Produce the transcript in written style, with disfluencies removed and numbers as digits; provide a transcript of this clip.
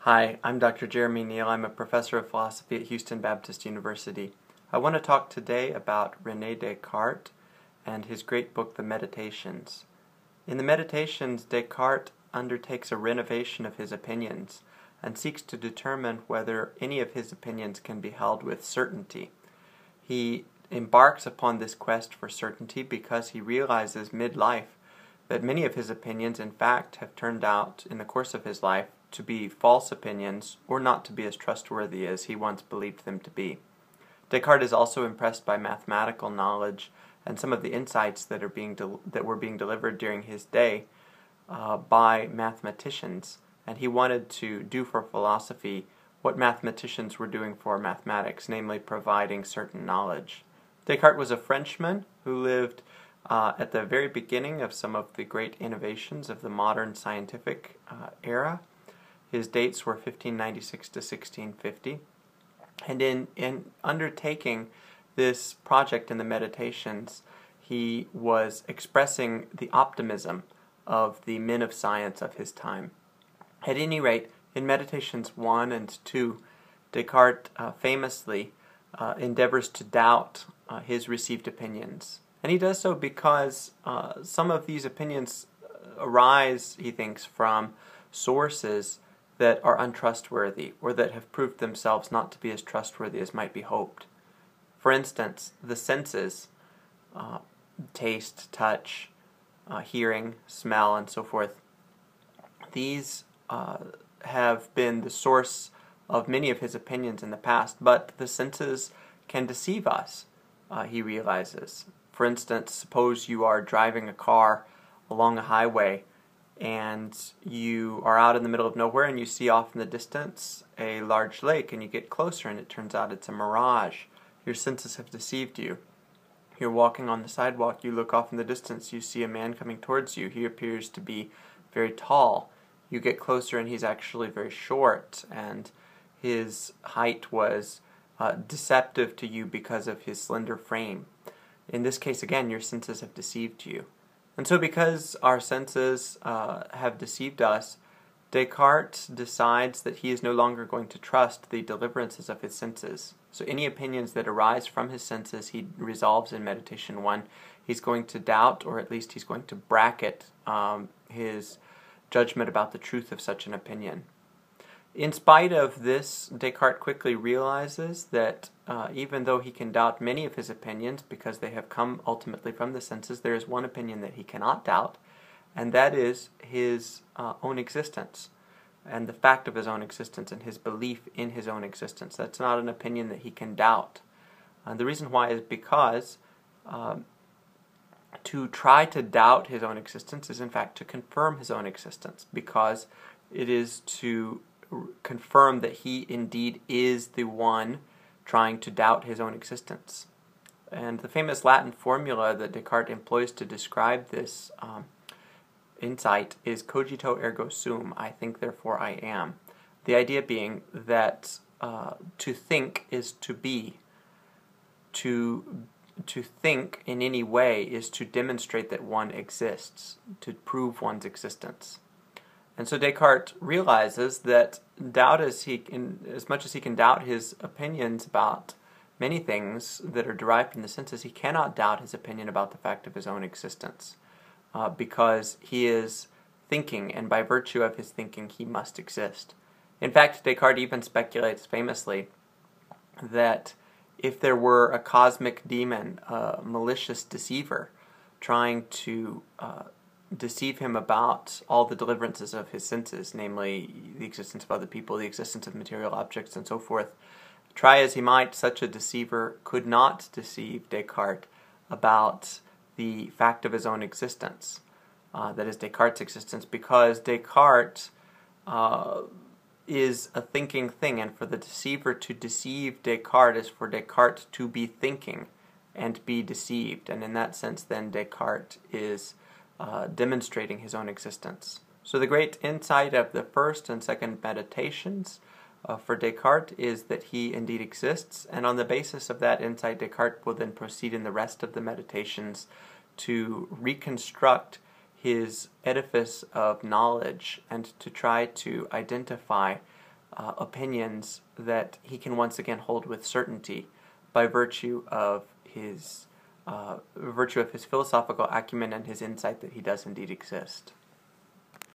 Hi, I'm Dr. Jeremy Neal. I'm a professor of philosophy at Houston Baptist University. I want to talk today about Rene Descartes and his great book, The Meditations. In the Meditations, Descartes undertakes a renovation of his opinions and seeks to determine whether any of his opinions can be held with certainty. He embarks upon this quest for certainty because he realizes mid-life that many of his opinions, in fact, have turned out in the course of his life to be false opinions or not to be as trustworthy as he once believed them to be. Descartes is also impressed by mathematical knowledge and some of the insights that were being delivered during his day by mathematicians, and he wanted to do for philosophy what mathematicians were doing for mathematics, namely providing certain knowledge. Descartes was a Frenchman who lived at the very beginning of some of the great innovations of the modern scientific era. His dates were 1596 to 1650. And in undertaking this project in the Meditations, he was expressing the optimism of the men of science of his time. At any rate, in Meditations 1 and 2, Descartes famously endeavors to doubt his received opinions. And he does so because some of these opinions arise, he thinks, from sources that are untrustworthy or that have proved themselves not to be as trustworthy as might be hoped. For instance, the senses, taste, touch, hearing, smell, and so forth, these have been the source of many of his opinions in the past, but the senses can deceive us, he realizes. For instance, suppose you are driving a car along a highway and you are out in the middle of nowhere and you see off in the distance a large lake, and you get closer and it turns out it's a mirage. Your senses have deceived you. You're walking on the sidewalk, you look off in the distance, you see a man coming towards you. He appears to be very tall. You get closer and he's actually very short, and his height was deceptive to you because of his slender frame. In this case, again, your senses have deceived you. And so because our senses have deceived us, Descartes decides that he is no longer going to trust the deliverances of his senses. So any opinions that arise from his senses, he resolves in Meditation 1, he's going to doubt, or at least he's going to bracket his judgment about the truth of such an opinion. In spite of this, Descartes quickly realizes that even though he can doubt many of his opinions because they have come ultimately from the senses, there is one opinion that he cannot doubt, and that is his own existence and the fact of his own existence and his belief in his own existence. That's not an opinion that he can doubt. The reason why is because to try to doubt his own existence is in fact to confirm his own existence, because it is to confirm that he indeed is the one trying to doubt his own existence. And the famous Latin formula that Descartes employs to describe this insight is Cogito ergo sum, I think therefore I am. The idea being that to think is to be. To think in any way is to demonstrate that one exists, to prove one's existence. And so Descartes realizes that as much as he can doubt his opinions about many things that are derived from the senses, he cannot doubt his opinion about the fact of his own existence, because he is thinking, and by virtue of his thinking, he must exist. In fact, Descartes even speculates famously that if there were a cosmic demon, a malicious deceiver, trying to deceive him about all the deliverances of his senses, namely the existence of other people, the existence of material objects, and so forth, try as he might, such a deceiver could not deceive Descartes about the fact of his own existence, that is Descartes' existence, because Descartes is a thinking thing, and for the deceiver to deceive Descartes is for Descartes to be thinking and be deceived, and in that sense then Descartes is demonstrating his own existence. So the great insight of the first and second Meditations for Descartes is that he indeed exists, and on the basis of that insight, Descartes will then proceed in the rest of the Meditations to reconstruct his edifice of knowledge and to try to identify opinions that he can once again hold with certainty by virtue of his philosophical acumen and his insight that he does indeed exist.